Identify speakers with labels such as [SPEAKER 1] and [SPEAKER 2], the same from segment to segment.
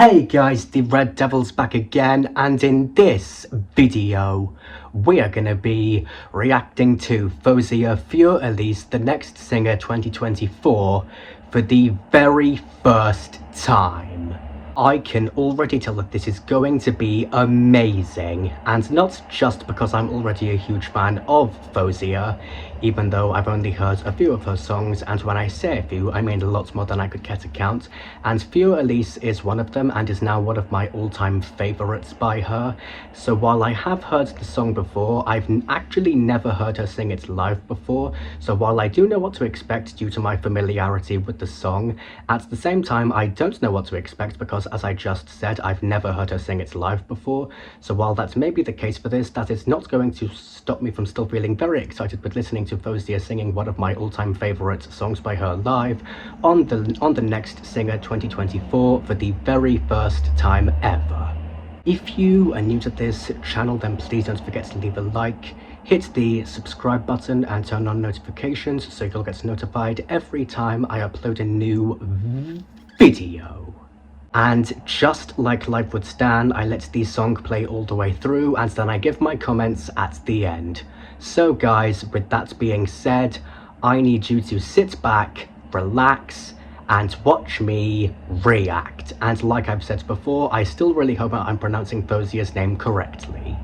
[SPEAKER 1] Hey guys, the Red Devil's back again, and in this video we are gonna be reacting to Faouzia Elise, the Next Singer 2024 for the very first time. I can already tell that this is going to be amazing, and not just because I'm already a huge fan of Faouzia, even though I've only heard a few of her songs, and when I say a few, I mean a lot more than I could care to count, and Elise is one of them and is now one of my all-time favourites by her. So while I have heard the song before, I've actually never heard her sing it live before, so while I do know what to expect due to my familiarity with the song, at the same time I don't know what to expect because, as I just said, I've never heard her sing it live before. So while that may be the case for this, that is not going to stop me from still feeling very excited with listening to Faouzia singing one of my all-time favourite songs by her live on the Next Singer 2024 for the very first time ever. If you are new to this channel, then please don't forget to leave a like, hit the subscribe button and turn on notifications so you'll get notified every time I upload a new video. And just like life would stand, I let the song play all the way through and then I give my comments at the end. So guys, with that being said, I need you to sit back, relax, and watch me react. And like I've said before, I still really hope I'm pronouncing Faouzia's name correctly.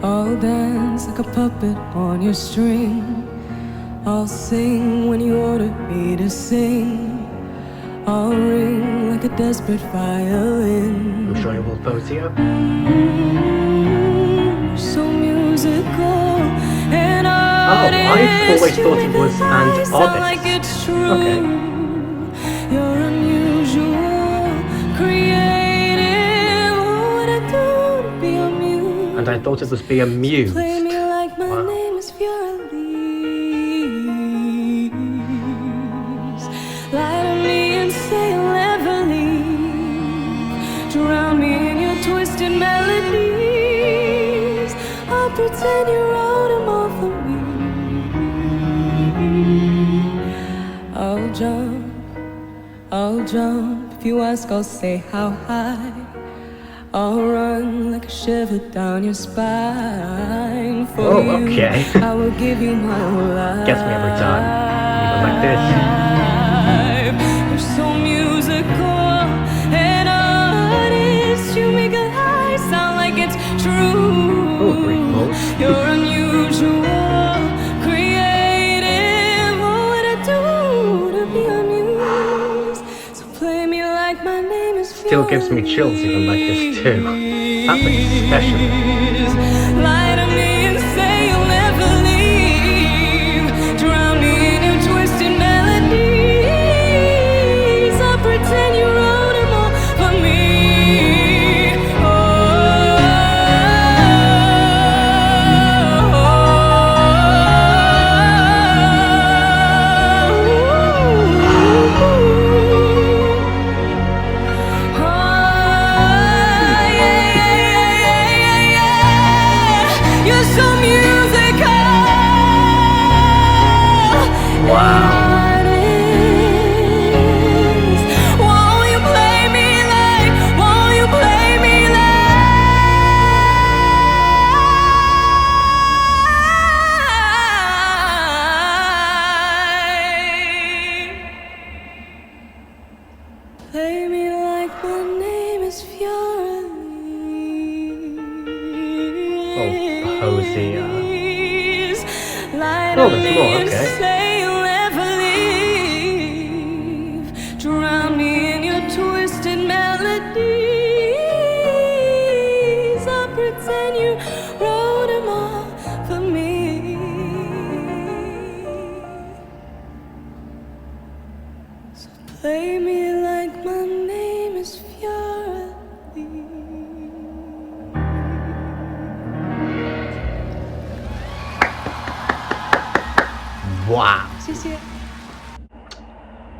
[SPEAKER 2] I'll dance like a puppet on your string. I'll sing when you order me to sing. I'll ring like a desperate violin.
[SPEAKER 1] I'm sure you will, Faouzia.
[SPEAKER 2] So musical and
[SPEAKER 1] I always thought it was and honest.
[SPEAKER 2] like it's true.
[SPEAKER 1] Okay.
[SPEAKER 2] You're unusual, creative. What would I do to be amused?
[SPEAKER 1] And I thought it was be amused.
[SPEAKER 2] Play me like my name is Elise. Lie to me and say you'll never leave. Drown me in your twisted melodies. I'll pretend you wrote them all for me. I'll jump. If you ask, I'll say how high. I'll run like a shiver down your spine. For you,
[SPEAKER 1] okay.
[SPEAKER 2] I will give you my whole life.
[SPEAKER 1] Gets me every time, even like this.
[SPEAKER 2] You're so musical and honest. You make a lie sound like it's true.
[SPEAKER 1] Oh, great balls.
[SPEAKER 2] You're unusual, creative. What would I do to be amused? So play me like my name is
[SPEAKER 1] Still gives me chills even like this too. That's like special.
[SPEAKER 2] Lie to me and say you'll never leave. Drown me in your twisted melodies. I'll pretend you wrote them all for me. You're so musical.
[SPEAKER 1] Wow.
[SPEAKER 2] Won't you play me like, won't you play me like, play me like my name is
[SPEAKER 1] Faouzia.
[SPEAKER 2] Lie
[SPEAKER 1] Oh,
[SPEAKER 2] to
[SPEAKER 1] there's
[SPEAKER 2] me
[SPEAKER 1] more,
[SPEAKER 2] and
[SPEAKER 1] okay.
[SPEAKER 2] say you'll never leave. Drown me in your twisted melodies. I'll pretend you wrote them all for me. So play me like my name is Fiore.
[SPEAKER 1] Wow.
[SPEAKER 2] 谢谢。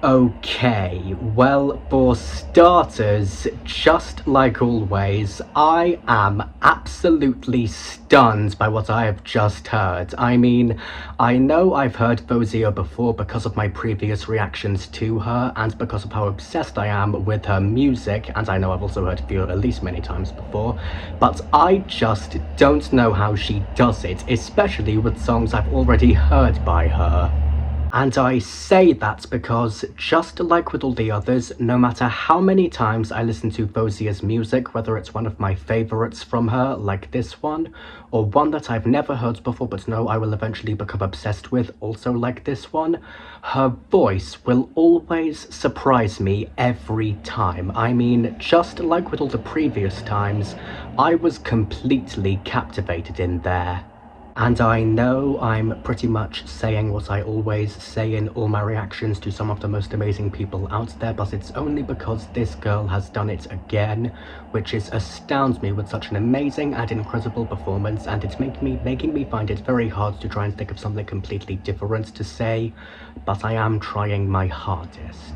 [SPEAKER 1] Okay, well, for starters, just like always, I am absolutely stunned by what I have just heard. I mean, I know I've heard Faouzia before because of my previous reactions to her and because of how obsessed I am with her music, and I know I've also heard Elise many times before, but I just don't know how she does it, especially with songs I've already heard by her. And I say that because, just like with all the others, no matter how many times I listen to Faouzia's music, whether it's one of my favourites from her, like this one, or one that I've never heard before but know I will eventually become obsessed with, also like this one, her voice will always surprise me every time. I mean, just like with all the previous times, I was completely captivated in there. And I know I'm pretty much saying what I always say in all my reactions to some of the most amazing people out there, but it's only because this girl has done it again, which astounds me with such an amazing and incredible performance, and it's making me find it very hard to try and think of something completely different to say, but I am trying my hardest.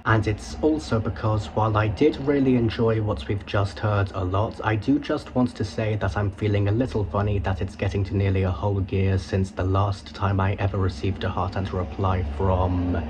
[SPEAKER 1] And it's also because while I did really enjoy what we've just heard a lot, I do just want to say that I'm feeling a little funny that it's getting to nearly a whole year since the last time I ever received a heart and reply from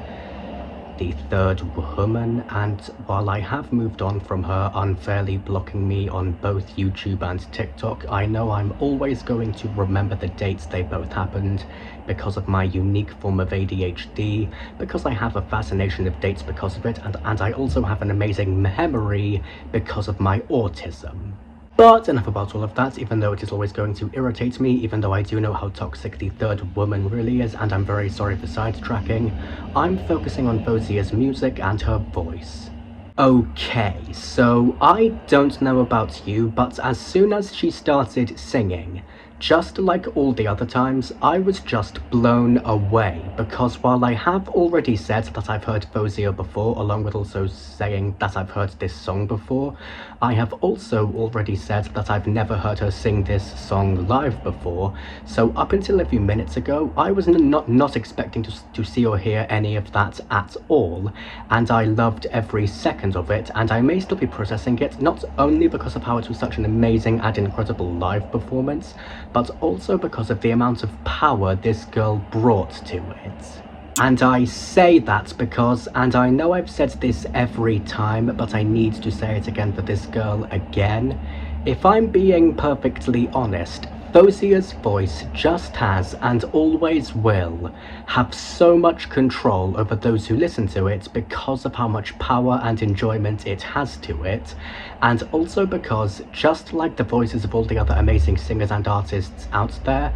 [SPEAKER 1] the third woman, and while I have moved on from her unfairly blocking me on both YouTube and TikTok, I know I'm always going to remember the dates they both happened because of my unique form of ADHD, because I have a fascination of dates because of it, and I also have an amazing memory because of my autism. But enough about all of that, even though it is always going to irritate me, even though I do know how toxic the third woman really is, and I'm very sorry for sidetracking. I'm focusing on Faouzia's music and her voice. Okay, so I don't know about you, but as soon as she started singing, just like all the other times, I was just blown away, because while I have already said that I've heard Faouzia before, along with also saying that I've heard this song before, I have also already said that I've never heard her sing this song live before, so up until a few minutes ago, I was not expecting to see or hear any of that at all, and I loved every second of it, and I may still be processing it, not only because of how it was such an amazing and incredible live performance, but also because of the amount of power this girl brought to it. And I say that because, and I know I've said this every time, but I need to say it again for this girl again, if I'm being perfectly honest, Faouzia's voice just has, and always will, have so much control over those who listen to it because of how much power and enjoyment it has to it, and also because, just like the voices of all the other amazing singers and artists out there,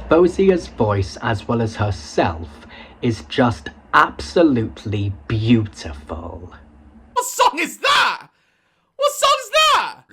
[SPEAKER 1] Faouzia's voice, as well as herself, is just absolutely beautiful.
[SPEAKER 3] What song is that? What song's that?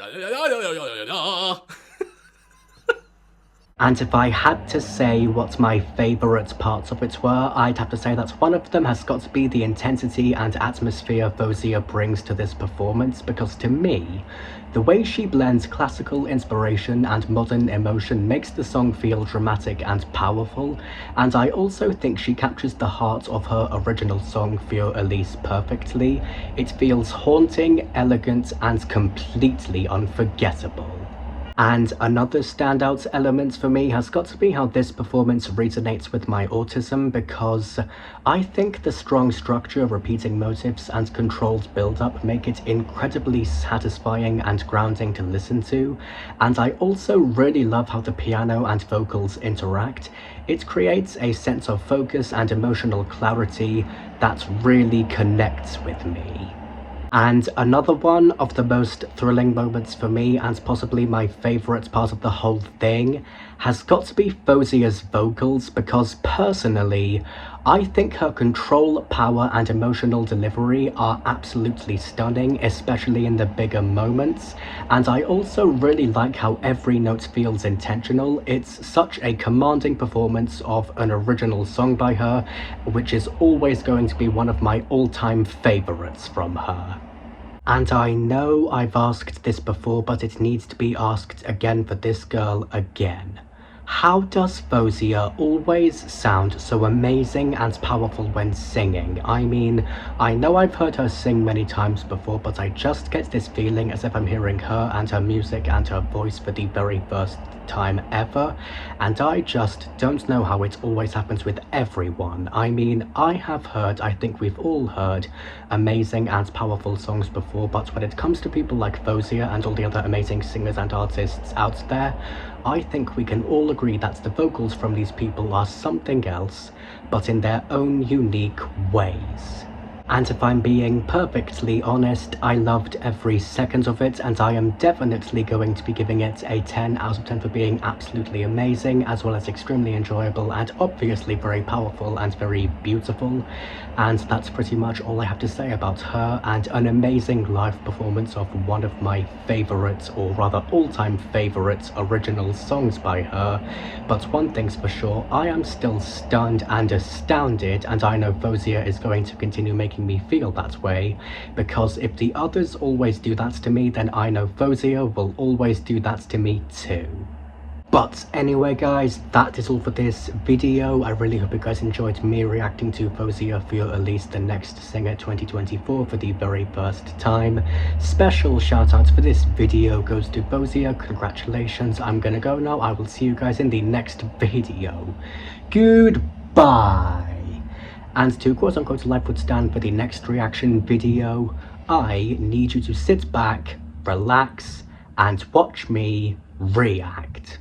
[SPEAKER 1] And if I had to say what my favourite parts of it were, I'd have to say that one of them has got to be the intensity and atmosphere Faouzia brings to this performance, because to me, the way she blends classical inspiration and modern emotion makes the song feel dramatic and powerful, and I also think she captures the heart of her original song Elise perfectly. It feels haunting, elegant, and completely unforgettable. And another standout element for me has got to be how this performance resonates with my autism, because I think the strong structure, repeating motifs, and controlled build-up make it incredibly satisfying and grounding to listen to, and I also really love how the piano and vocals interact. It creates a sense of focus and emotional clarity that really connects with me. And another one of the most thrilling moments for me, and possibly my favourite part of the whole thing, has got to be Faouzia's vocals, because personally, I think her control, power, and emotional delivery are absolutely stunning, especially in the bigger moments, and I also really like how every note feels intentional. It's such a commanding performance of an original song by her, which is always going to be one of my all-time favourites from her. And I know I've asked this before, but it needs to be asked again for this girl again. How does Faouzia always sound so amazing and powerful when singing? I mean, I know I've heard her sing many times before, but I just get this feeling as if I'm hearing her and her music and her voice for the very first time ever, and I just don't know how it always happens with everyone. I mean, I think we've all heard amazing and powerful songs before, but when it comes to people like Faouzia and all the other amazing singers and artists out there, I think we can all agree that the vocals from these people are something else, but in their own unique ways. And if I'm being perfectly honest, I loved every second of it, and I am definitely going to be giving it a 10 out of 10 for being absolutely amazing, as well as extremely enjoyable and obviously very powerful and very beautiful. And that's pretty much all I have to say about her, and an amazing live performance of one of my favourite, or rather all-time favourite original songs by her. But one thing's for sure, I am still stunned and astounded, and I know Faouzia is going to continue making me feel that way, because if the others always do that to me, then I know Faouzia will always do that to me too. But anyway guys, that is all for this video. I really hope you guys enjoyed me reacting to Faouzia for Elise the Next Singer 2024 for the very first time. Special shout out for this video goes to Faouzia. Congratulations. I'm gonna go now. I will see you guys in the next video. Goodbye. And to quote-unquote life would stand for the next reaction video, I need you to sit back, relax, and watch me react.